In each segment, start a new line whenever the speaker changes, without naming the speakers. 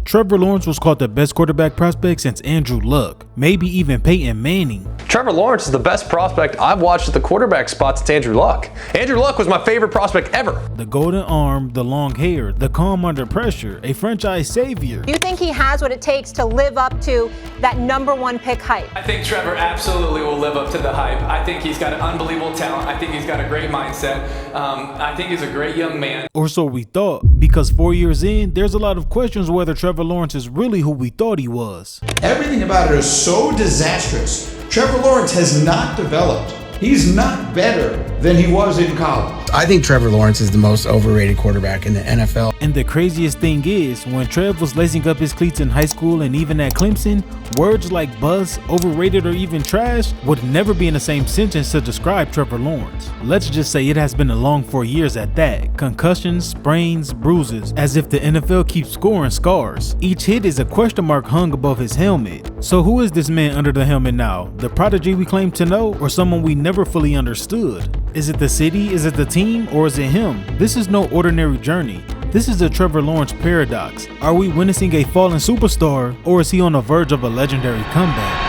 Trevor Lawrence was called the best quarterback prospect since Andrew Luck, maybe even Peyton Manning.
Trevor Lawrence is the best prospect I've watched at the quarterback spot since Andrew Luck. Andrew Luck was my favorite prospect ever.
The golden arm, the long hair, the calm under pressure, a franchise savior.
Do you think he has what it takes to live up to that #1 pick hype?
I think Trevor absolutely will live up to the hype. I think he's got an unbelievable talent. I think he's got a great mindset. I think he's a great young man.
Or so we thought, because 4 years in, there's a lot of questions whether Trevor Lawrence is really who we thought he was.
Everything about it is so disastrous. Trevor Lawrence has not developed. He's not better than he was in college.
I think Trevor Lawrence is the most overrated quarterback in the NFL.
And the craziest thing is, when Trev was lacing up his cleats in high school and even at Clemson, words like buzz, overrated, or even trash would never be in the same sentence to describe Trevor Lawrence. Let's just say it has been a long 4 years at that. Concussions, sprains, bruises, as if the NFL keeps scoring scars. Each hit is a question mark hung above his helmet. So who is this man under the helmet now? The prodigy we claim to know, or someone we never fully understood? Is it the city, is it the team, or is it him? This is no ordinary journey. This is the Trevor Lawrence Paradox. Are we witnessing a fallen superstar, or is he on the verge of a legendary comeback?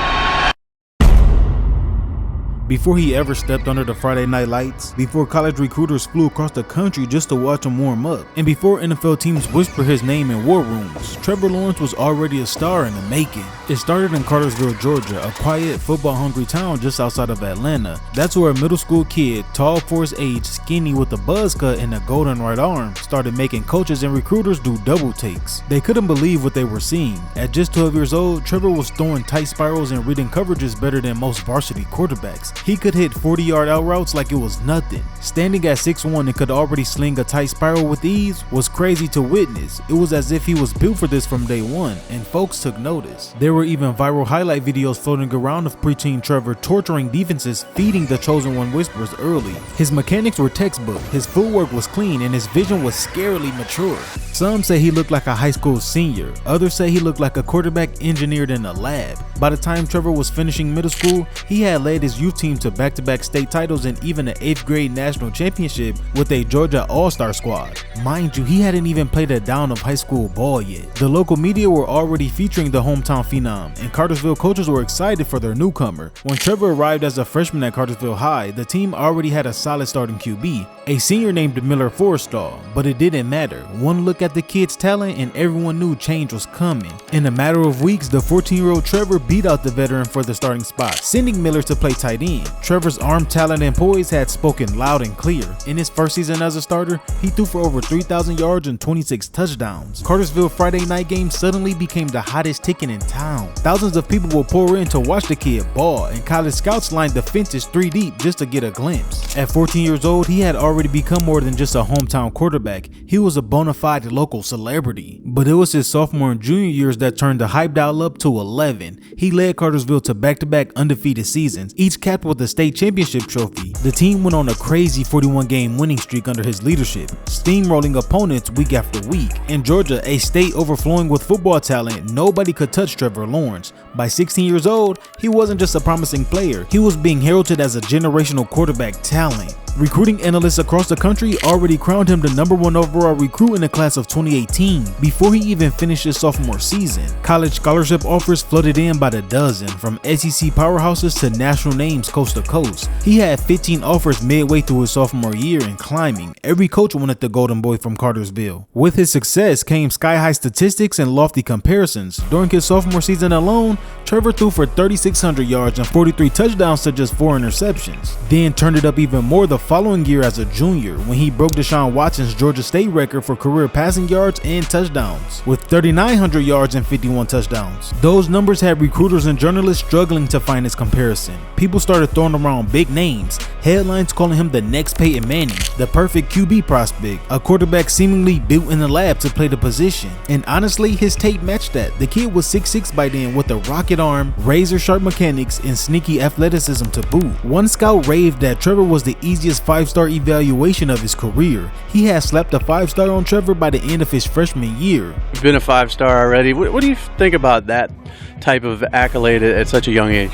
Before he ever stepped under the Friday night lights, before college recruiters flew across the country just to watch him warm up, and before NFL teams whisper his name in war rooms, Trevor Lawrence was already a star in the making. It started in Cartersville, Georgia, a quiet, football-hungry town just outside of Atlanta. That's where a middle school kid, tall for his age, skinny with a buzz cut and a golden right arm, started making coaches and recruiters do double takes. They couldn't believe what they were seeing. At just 12 years old, Trevor was throwing tight spirals and reading coverages better than most varsity quarterbacks. He could hit 40-yard out routes like it was nothing. Standing at 6'1" and could already sling a tight spiral with ease was crazy to witness. It was as if he was built for this from day one, and folks took notice. There were even viral highlight videos floating around of preteen Trevor torturing defenses, feeding the chosen one whispers early. His mechanics were textbook, his footwork was clean, and his vision was scarily mature. Some say he looked like a high school senior, others say he looked like a quarterback engineered in a lab. By the time Trevor was finishing middle school, he had led his youth team to back-to-back state titles and even an 8th grade national championship with a Georgia All-Star squad. Mind you, he hadn't even played a down of high school ball yet. The local media were already featuring the hometown phenom, and Cartersville coaches were excited for their newcomer. When Trevor arrived as a freshman at Cartersville High, the team already had a solid starting QB, a senior named Miller Forrestall, but it didn't matter. One look at the kid's talent and everyone knew change was coming. In a matter of weeks, the 14-year-old Trevor beat out the veteran for the starting spot, sending Miller to play tight end. Trevor's arm talent and poise had spoken loud and clear. In his first season as a starter, he threw for over 3,000 yards and 26 touchdowns. Cartersville Friday night game suddenly became the hottest ticket in town. Thousands of people will pour in to watch the kid ball, and college scouts lined the fences 3 deep just to get a glimpse. At 14 years old, he had already become more than just a hometown quarterback. He was a bona fide local celebrity. But it was his sophomore and junior years that turned the hype dial up to 11. He led Cartersville to back-to-back undefeated seasons, each capped with a state championship trophy. The team went on a crazy 41-game winning streak under his leadership, steamrolling opponents week after week. In Georgia, a state overflowing with football talent, nobody could touch Trevor Lawrence. By 16 years old, he wasn't just a promising player, he was being heralded as a generational quarterback talent. Recruiting analysts across the country already crowned him the #1 overall recruit in the class of 2018 before he even finished his sophomore season. College scholarship offers flooded in by the dozen, from SEC powerhouses to national names coast to coast. He had 15 offers midway through his sophomore year and climbing. Every coach wanted the golden boy from Cartersville. With his success came sky-high statistics and lofty comparisons. During his sophomore season alone, Trevor threw for 3,600 yards and 43 touchdowns to just 4 interceptions. Then turned it up even more the following year as a junior, when he broke Deshaun Watson's Georgia State record for career passing yards and touchdowns, with 3,900 yards and 51 touchdowns. Those numbers had recruiters and journalists struggling to find his comparison. People started throwing around big names, headlines calling him the next Peyton Manning, the perfect QB prospect, a quarterback seemingly built in the lab to play the position. And honestly, his tape matched that. The kid was 6'6" by then with a rocket arm, razor sharp mechanics, and sneaky athleticism to boot. One scout raved that Trevor was the easiest 5-star evaluation of his career. He had slapped a 5-star on Trevor by the end of his freshman year.
You've been a 5-star already. What do you think about that type of accolade at such a young age?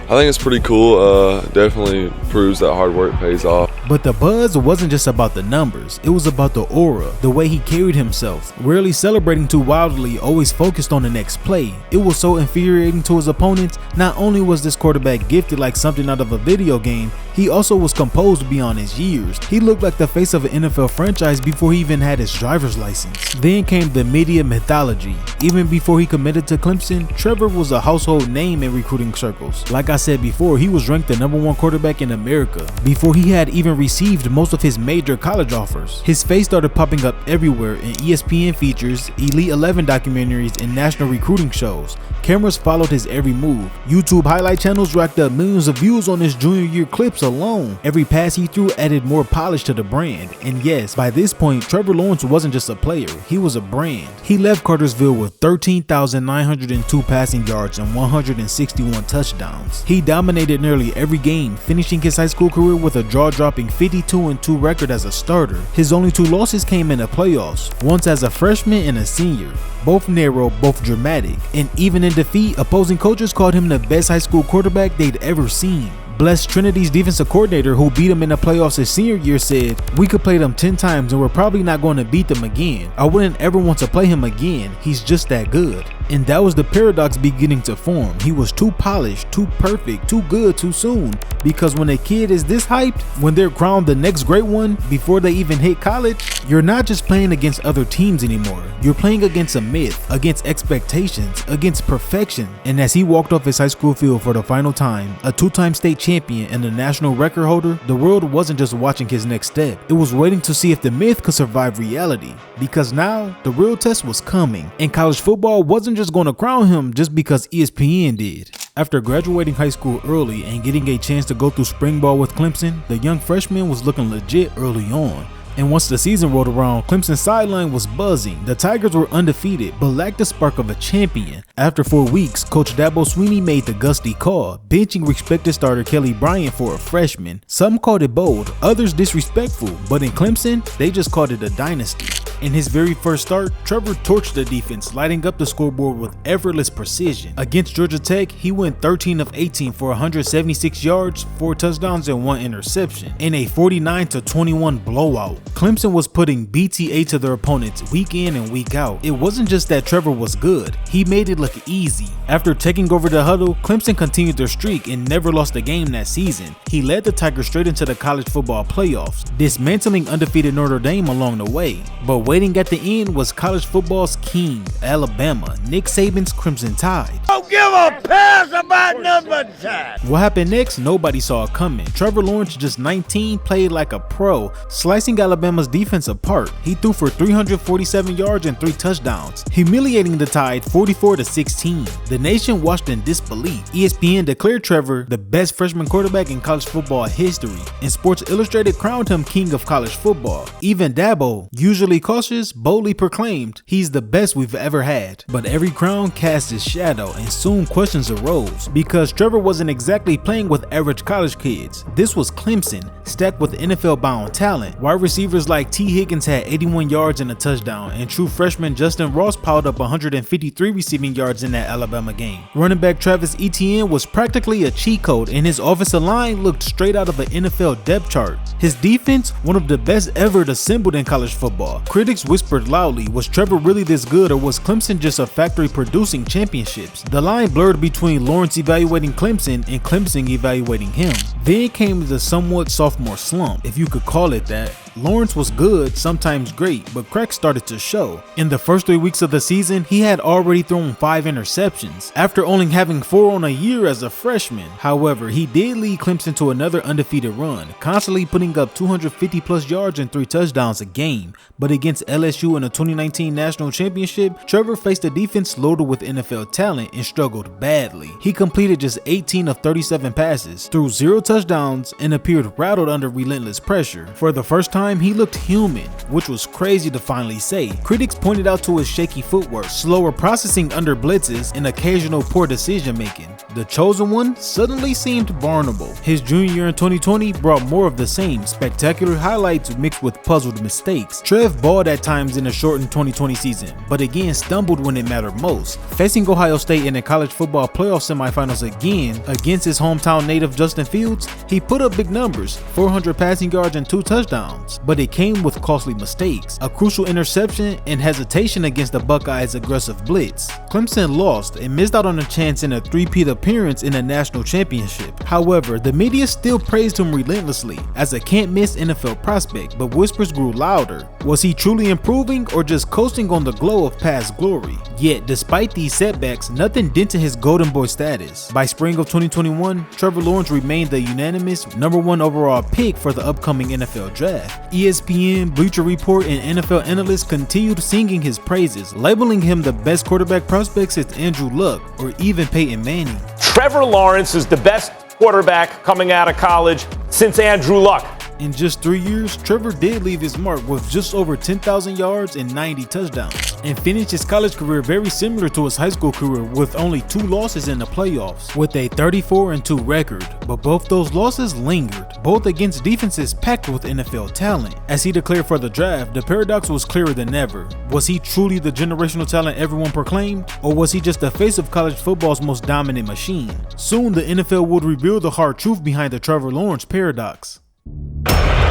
I think it's pretty cool. Definitely proves that hard work pays off.
But the buzz wasn't just about the numbers, it was about the aura, the way he carried himself, rarely celebrating too wildly, always focused on the next play. It was so infuriating to his opponents. Not only was this quarterback gifted like something out of a video game, he also was composed beyond his years. He looked like the face of an NFL franchise before he even had his driver's license. Then came the media mythology. Even before he committed to Clemson, Trevor was a household name in recruiting circles. Like I said before, he was ranked the #1 quarterback in America before he had even received most of his major college offers. His face started popping up everywhere in ESPN features, Elite 11 documentaries, and national recruiting shows. Cameras followed his every move. YouTube highlight channels racked up millions of views on his junior year clips alone. Every pass he threw added more polish to the brand. And yes, by this point, Trevor Lawrence wasn't just a player, he was a brand. He left Cartersville with 13,902 passing yards and 161 touchdowns. He dominated nearly every game, finishing his high school career with a jaw-dropping 52-2 record as a starter. His only 2 losses came in the playoffs, once as a freshman and a senior. Both narrow, both dramatic, and even in defeat, opposing coaches called him the best high school quarterback they'd ever seen. Bless Trinity's defensive coordinator, who beat him in the playoffs his senior year, said, "We could play them 10 times and we're probably not going to beat them again. I wouldn't ever want to play him again. He's just that good." And that was the paradox beginning to form. He was too polished, too perfect, too good too soon. Because when a kid is this hyped, when they're crowned the next great one before they even hit college, you're not just playing against other teams anymore. You're playing against a myth, against expectations, against perfection. And as he walked off his high school field for the final time, a 2-time state champion and a national record holder, the world wasn't just watching his next step. It was waiting to see if the myth could survive reality. Because now, the real test was coming. And college football wasn't just going to crown him just because ESPN did. After graduating high school early and getting a chance to go through spring ball with Clemson, the young freshman was looking legit early on. And once the season rolled around, Clemson's sideline was buzzing. The Tigers were undefeated, but lacked the spark of a champion. After 4 weeks, Coach Dabo Swinney made the gusty call, benching respected starter Kelly Bryant for a freshman. Some called it bold, others disrespectful, but in Clemson, they just called it a dynasty. In his very first start, Trevor torched the defense, lighting up the scoreboard with effortless precision. Against Georgia Tech, he went 13 of 18 for 176 yards, 4 touchdowns, and 1 interception, in a 49-21 blowout. Clemson was putting BTA to their opponents week in and week out. It wasn't just that Trevor was good, he made it look easy. After taking over the huddle, Clemson continued their streak and never lost a game that season. He led the Tigers straight into the college football playoffs, dismantling undefeated Notre Dame along the way. But waiting at the end was college football's king, Alabama, Nick Saban's Crimson Tide.
Don't give a pass about number 10.
What happened next? Nobody saw it coming. Trevor Lawrence, just 19, played like a pro, slicing Alabama's defense apart. He threw for 347 yards and 3 touchdowns, humiliating the Tide 44-16. The nation watched in disbelief. ESPN declared Trevor the best freshman quarterback in college football history, and Sports Illustrated crowned him king of college football. Even Dabo, usually cautious, boldly proclaimed, "He's the best we've ever had." But every crown cast its shadow, and soon questions arose, because Trevor wasn't exactly playing with average college kids. This was Clemson, stacked with NFL-bound talent. Wide receivers like T. Higgins had 81 yards and a touchdown, and true freshman Justin Ross piled up 153 receiving yards in that Alabama game. Running back Travis Etienne was practically a cheat code, and his offensive line looked straight out of an NFL depth chart. His defense, one of the best ever assembled in college football. Critics whispered loudly, was Trevor really this good, or was Clemson just a factory producing championships? The line blurred between Lawrence evaluating Clemson and Clemson evaluating him. Then came the somewhat sophomore slump, if you could call it that. Lawrence was good, sometimes great, but cracks started to show. In the first 3 weeks of the season, he had already thrown 5 interceptions, after only having 4 on a year as a freshman. However, he did lead Clemson to another undefeated run, constantly putting up 250 plus yards and 3 touchdowns a game. But against LSU in the 2019 National Championship, Trevor faced a defense loaded with NFL talent and struggled badly. He completed just 18 of 37 passes, threw 0 touchdowns, and appeared rattled under relentless pressure. For the first time, time, he looked human, which was crazy to finally say. Critics pointed out to his shaky footwork, slower processing under blitzes, and occasional poor decision making. The chosen one suddenly seemed vulnerable. His junior year in 2020 brought more of the same, spectacular highlights mixed with puzzled mistakes. Trev balled at times in a shortened 2020 season, but again stumbled when it mattered most. Facing Ohio State in the college football playoff semifinals again against his hometown native Justin Fields, he put up big numbers, 400 passing yards and 2 touchdowns, but it came with costly mistakes, a crucial interception, and hesitation against the Buckeyes' aggressive blitz. Clemson lost and missed out on a chance in a three-peat appearance in the national championship. However, the media still praised him relentlessly as a can't-miss NFL prospect, but whispers grew louder. Was he truly improving or just coasting on the glow of past glory? Yet, despite these setbacks, nothing dented his golden boy status. By spring of 2021, Trevor Lawrence remained the unanimous #1 overall pick for the upcoming NFL draft. ESPN, Bleacher Report, and NFL analysts continued singing his praises, labeling him the best quarterback prospect since Andrew Luck or even Peyton Manning.
Trevor Lawrence is the best quarterback coming out of college since Andrew Luck.
In just 3 years, Trevor did leave his mark with just over 10,000 yards and 90 touchdowns, and finished his college career very similar to his high school career with only 2 losses in the playoffs, with a 34-2 record. But both those losses lingered, both against defenses packed with NFL talent. As he declared for the draft, the paradox was clearer than ever. Was he truly the generational talent everyone proclaimed, or was he just the face of college football's most dominant machine? Soon, the NFL would reveal the hard truth behind the Trevor Lawrence paradox.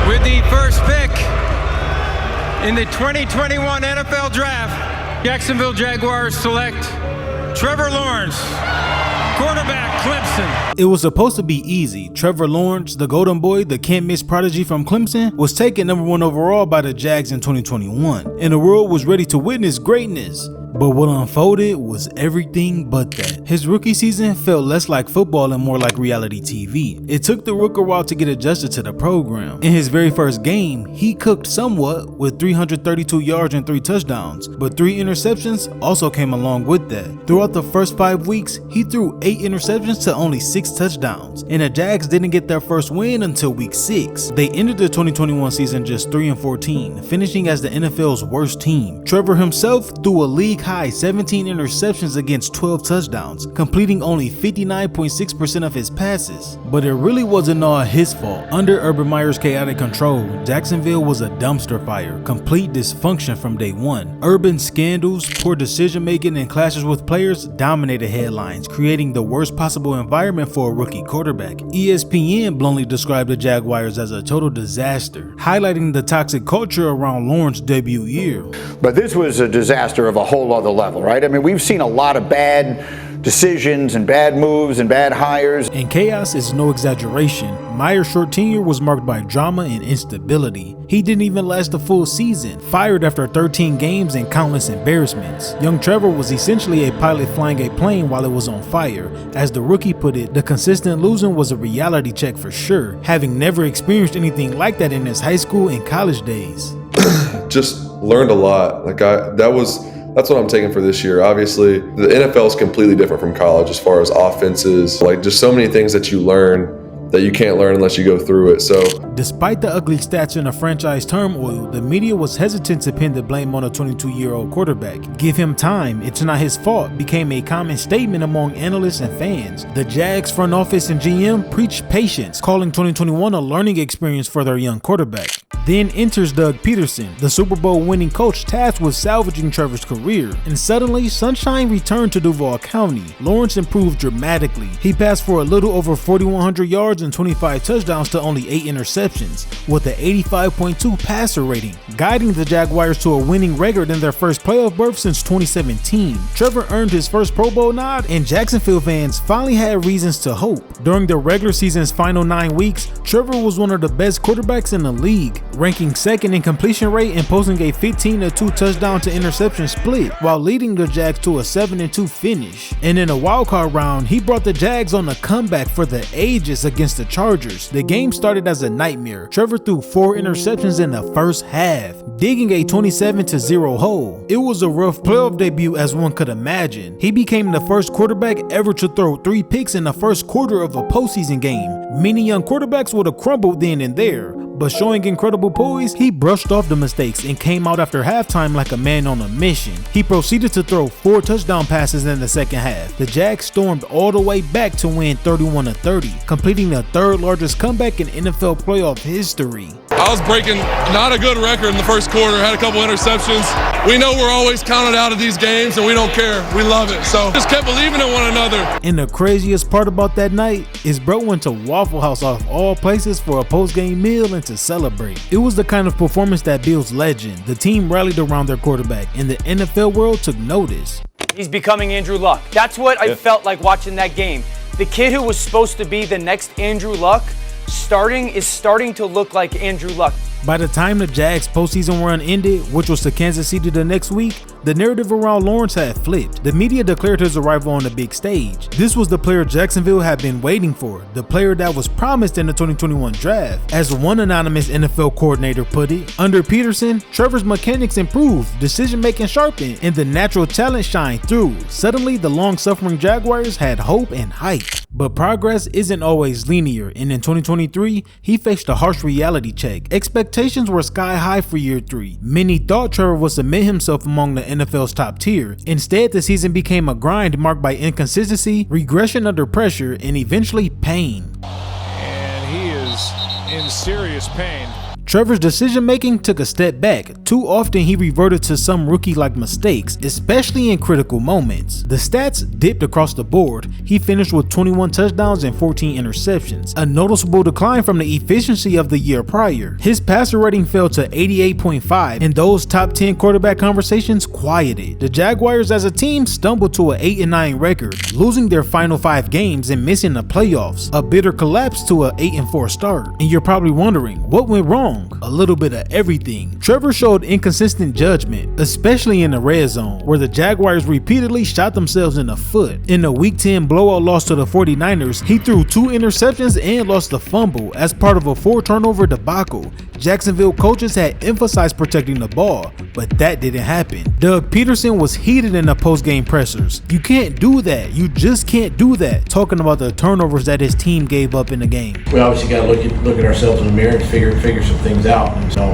With the first pick in the 2021 NFL Draft, Jacksonville Jaguars select Trevor Lawrence, quarterback, Clemson.
It was supposed to be easy. Trevor Lawrence, the golden boy, the can't-miss prodigy from Clemson, was taken #1 overall by the Jags in 2021, and the world was ready to witness greatness. But what unfolded was everything but that. His rookie season felt less like football and more like reality TV. It took the Rook a while to get adjusted to the program. In his very first game, he cooked somewhat with 332 yards and 3 touchdowns, but 3 interceptions also came along with that. Throughout the first 5 weeks, he threw 8 interceptions to only 6 touchdowns, and the Jags didn't get their first win until week 6. They ended the 2021 season just 3-14, finishing as the NFL's worst team. Trevor himself threw a league-high 17 interceptions against 12 touchdowns, completing only 59.6% of his passes. But it really wasn't all his fault. Under Urban Meyer's chaotic control, Jacksonville was a dumpster fire, complete dysfunction from day one. Urban's scandals, poor decision-making, and clashes with players dominated headlines, creating the worst possible environment for a rookie quarterback. ESPN bluntly described the Jaguars as a total disaster, highlighting the toxic culture around Lawrence's debut year.
But this was a disaster of a whole other level, right? I mean, we've seen a lot of bad decisions and bad moves and bad hires.
And chaos is no exaggeration. Meyer's short tenure was marked by drama and instability. He didn't even last a full season, fired after 13 games and countless embarrassments. Young Trevor was essentially a pilot flying a plane while it was on fire. As the rookie put it, the consistent losing was a reality check for sure, having never experienced anything like that in his high school and college days.
Just learned a lot. That's what I'm taking for this year. Obviously, the NFL is completely different from college as far as offenses, like just so many things that you learn that you can't learn unless you go through it. So,
despite the ugly stats in the franchise turmoil, the media was hesitant to pin the blame on a 22-year-old quarterback. Give him time, it's not his fault became a common statement among analysts and fans. The Jags front office and GM preached patience, calling 2021 a learning experience for their young quarterback. Then enters Doug Peterson, the Super Bowl winning coach tasked with salvaging Trevor's career. And suddenly, sunshine returned to Duval County. Lawrence improved dramatically. He passed for a little over 4,100 yards and 25 touchdowns to only 8 interceptions, with an 85.2 passer rating, guiding the Jaguars to a winning record in their first playoff berth since 2017. Trevor earned his first Pro Bowl nod, and Jacksonville fans finally had reasons to hope. During the regular season's final 9 weeks, Trevor was one of the best quarterbacks in the league, ranking second in completion rate and posting a 15-2 touchdown to interception split, while leading the Jags to a 7-2 finish. And in a wildcard round, he brought the Jags on a comeback for the ages against the Chargers. The game started as a nightmare. Trevor threw 4 interceptions in the first half, digging a 27-0 hole. It was a rough playoff debut as one could imagine. He became the first quarterback ever to throw 3 picks in the first quarter of a postseason game. Many young quarterbacks would have crumbled then and there, but showing incredible poise, he brushed off the mistakes and came out after halftime like a man on a mission. He proceeded to throw 4 touchdown passes in the second half. The Jags stormed all the way back to win 31-30, completing the 3rd largest comeback in NFL playoff history.
I was breaking not a good record in the first quarter, had a couple interceptions. We know we're always counted out of these games and we don't care. We love it. So just kept believing in one another.
And the craziest part about that night is bro went to Waffle House out of all places for a post-game meal and to celebrate. It was the kind of performance that builds legend. The team rallied around their quarterback and the NFL world took notice.
He's becoming Andrew Luck. That's what I felt like watching that game. The kid who was supposed to be the next Andrew Luck is starting to look like Andrew Luck.
By the time the Jags postseason run ended, which was to Kansas City the next week, the narrative around Lawrence had flipped. The media declared his arrival on the big stage. This was the player Jacksonville had been waiting for, the player that was promised in the 2021 draft. As one anonymous NFL coordinator put it, under Peterson, Trevor's mechanics improved, decision-making sharpened, and the natural talent shined through. Suddenly, the long-suffering Jaguars had hope and hype. But progress isn't always linear, and in 2023, he faced a harsh reality check. Expectations were sky high for year 3. Many thought Trevor would cement himself among the NFL's top tier. Instead, the season became a grind marked by inconsistency, regression under pressure, and eventually pain.
And he is in serious pain.
Trevor's decision-making took a step back. Too often he reverted to some rookie-like mistakes, especially in critical moments. The stats dipped across the board. He finished with 21 touchdowns and 14 interceptions, a noticeable decline from the efficiency of the year prior. His passer rating fell to 88.5, and those top 10 quarterback conversations quieted. The Jaguars as a team stumbled to an 8-9 record, losing their final 5 games and missing the playoffs, a bitter collapse to an 8-4 start. And you're probably wondering, what went wrong? A little bit of everything. Trevor showed inconsistent judgment, especially in the red zone, where the Jaguars repeatedly shot themselves in the foot. In the Week 10 blowout loss to the 49ers, he threw 2 interceptions and lost a fumble as part of a 4-turnover debacle. Jacksonville coaches had emphasized protecting the ball, but that didn't happen. Doug Peterson was heated in the post-game pressers. You can't do that. You just can't do that. Talking about the turnovers that his team gave up in the game.
We obviously got to look at ourselves in the mirror and figure some things out. And so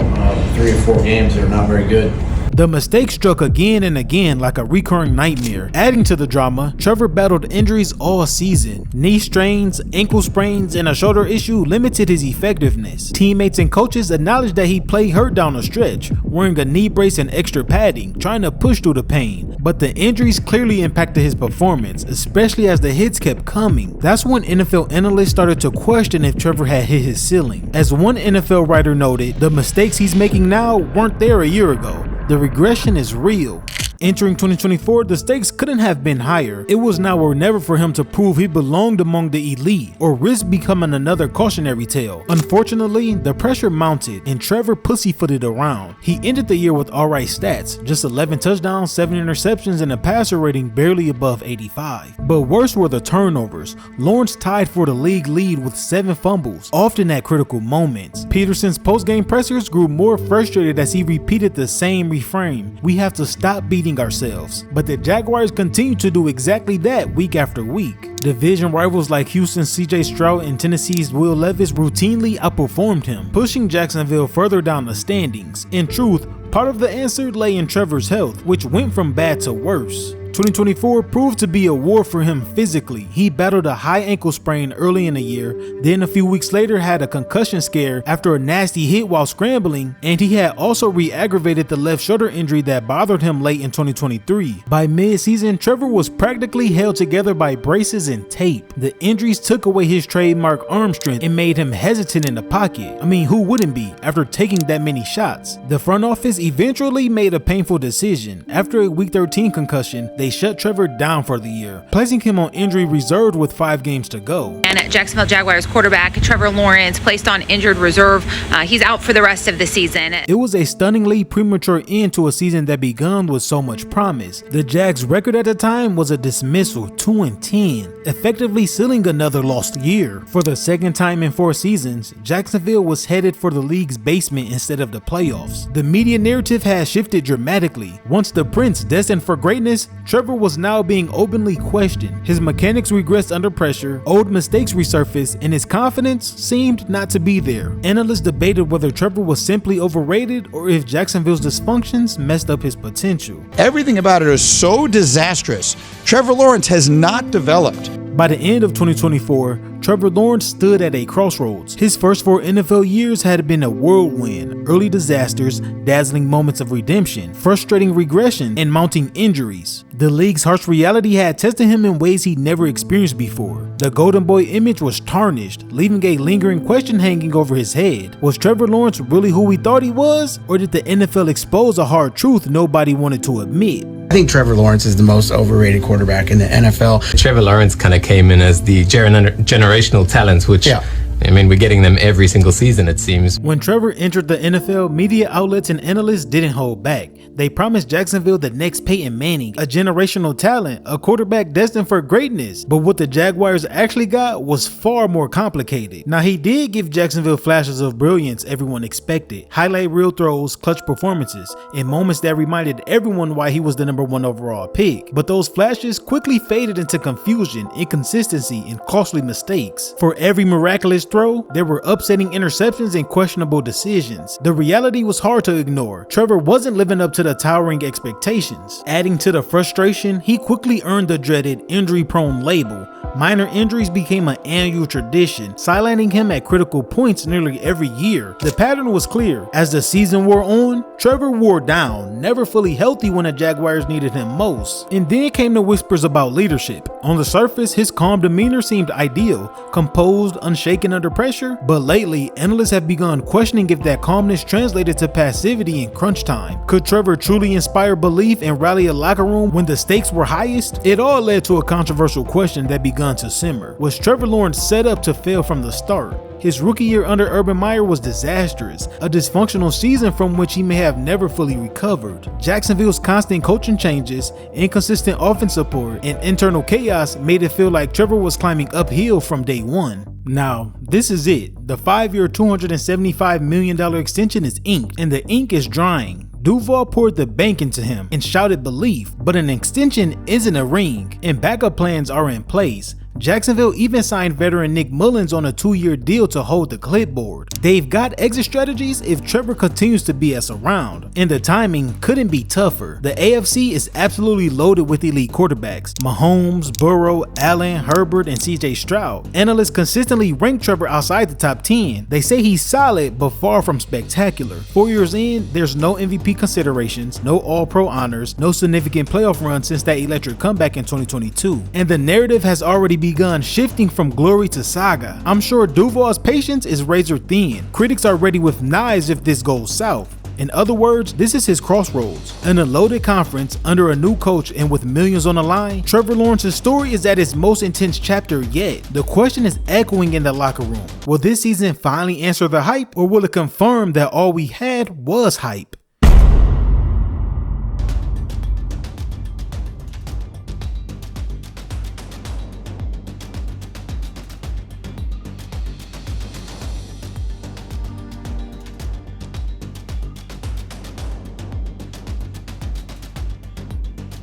3 or 4 games that are not very good.
The mistake struck again and again like a recurring nightmare. Adding to the drama, Trevor battled injuries all season. Knee strains, ankle sprains, and a shoulder issue limited his effectiveness. Teammates and coaches acknowledged that he played hurt down a stretch, wearing a knee brace and extra padding, trying to push through the pain. But the injuries clearly impacted his performance, especially as the hits kept coming. That's when NFL analysts started to question if Trevor had hit his ceiling. As one NFL writer noted, the mistakes he's making now weren't there a year ago. The regression is real. Entering 2024, the stakes couldn't have been higher. It was now or never for him to prove he belonged among the elite or risk becoming another cautionary tale. Unfortunately, the pressure mounted and Trevor pussyfooted around. He ended the year with alright stats, just 11 touchdowns, 7 interceptions, and a passer rating barely above 85. But worse were the turnovers. Lawrence tied for the league lead with 7 fumbles, often at critical moments. Peterson's post-game pressers grew more frustrated as he repeated the same refrain: "We have to stop beating ourselves." But the Jaguars continue to do exactly that week after week. Division rivals like Houston's CJ Stroud and Tennessee's Will Levis routinely outperformed him, pushing Jacksonville further down the standings. In truth, part of the answer lay in Trevor's health, which went from bad to worse. 2024 proved to be a war for him physically. He battled a high ankle sprain early in the year, then a few weeks later had a concussion scare after a nasty hit while scrambling, and he had also re-aggravated the left shoulder injury that bothered him late in 2023. By mid-season, Trevor was practically held together by braces and tape. The injuries took away his trademark arm strength and made him hesitant in the pocket. I mean, who wouldn't be after taking that many shots? The front office eventually made a painful decision. After a Week 13 concussion, they shut Trevor down for the year, placing him on injury reserve with 5 games to go.
And Jacksonville Jaguars quarterback Trevor Lawrence placed on injured reserve. He's out for the rest of the season.
It was a stunningly premature end to a season that began with so much promise. The Jags' record at the time was a dismissal, 2-10, effectively sealing another lost year. For the second time in 4 seasons, Jacksonville was headed for the league's basement instead of the playoffs. The media narrative has shifted dramatically. Once the prince destined for greatness, Trevor was now being openly questioned. His mechanics regressed under pressure, old mistakes resurfaced, and his confidence seemed not to be there. Analysts debated whether Trevor was simply overrated or if Jacksonville's dysfunctions messed up his potential.
Everything about it is so disastrous. Trevor Lawrence has not developed.
By the end of 2024, Trevor Lawrence stood at a crossroads. His first 4 NFL years had been a whirlwind: early disasters, dazzling moments of redemption, frustrating regression, and mounting injuries. The league's harsh reality had tested him in ways he'd never experienced before. The Golden Boy image was tarnished, leaving a lingering question hanging over his head. Was Trevor Lawrence really who we thought he was, or did the NFL expose a hard truth nobody wanted to admit?
I think Trevor Lawrence is the most overrated quarterback in the NFL.
Trevor Lawrence kind of came in as the generational talent, which I mean, we're getting them every single season, it seems.
When Trevor entered the NFL, media outlets and analysts didn't hold back. They promised Jacksonville the next Peyton Manning, a generational talent, a quarterback destined for greatness. But what the Jaguars actually got was far more complicated. Now, he did give Jacksonville flashes of brilliance everyone expected, highlight reel throws, clutch performances, and moments that reminded everyone why he was the #1 overall pick. But those flashes quickly faded into confusion, inconsistency, and costly mistakes. For every miraculous throw, there were upsetting interceptions and questionable decisions. The reality was hard to ignore. Trevor wasn't living up to the towering expectations. Adding to the frustration, he quickly earned the dreaded injury-prone label. Minor injuries became an annual tradition, sidelining him at critical points nearly every year. The pattern was clear. As the season wore on, Trevor wore down, never fully healthy when the Jaguars needed him most. And then came the whispers about leadership. On the surface, his calm demeanor seemed ideal, composed, unshaken under pressure, but lately, analysts have begun questioning if that calmness translated to passivity in crunch time. Could Trevor truly inspire belief and rally a locker room when the stakes were highest? It all led to a controversial question that began to simmer. Was Trevor Lawrence set up to fail from the start? His rookie year under Urban Meyer was disastrous, a dysfunctional season from which he may have never fully recovered. Jacksonville's constant coaching changes, inconsistent offense support, and internal chaos made it feel like Trevor was climbing uphill from day one. Now, this is it. The 5-year, $275 million extension is inked, and the ink is drying. Duuuval poured the bank into him and shouted belief, but an extension isn't a ring, and backup plans are in place. Jacksonville even signed veteran Nick Mullins on a 2-year deal to hold the clipboard. They've got exit strategies if Trevor continues to BS around, and the timing couldn't be tougher. The AFC is absolutely loaded with elite quarterbacks: Mahomes, Burrow, Allen, Herbert, and CJ Stroud. Analysts consistently rank Trevor outside the top 10. They say he's solid, but far from spectacular. 4 years in, there's no MVP considerations, no All-Pro honors, no significant playoff run since that electric comeback in 2022. And the narrative has already begun shifting from glory to saga. I'm sure Duuval's patience is razor thin. Critics are ready with knives if this goes south. In other words, this is his crossroads. In a loaded conference, under a new coach, and with millions on the line, Trevor Lawrence's story is at its most intense chapter yet. The question is echoing in the locker room. Will this season finally answer the hype, or will it confirm that all we had was hype?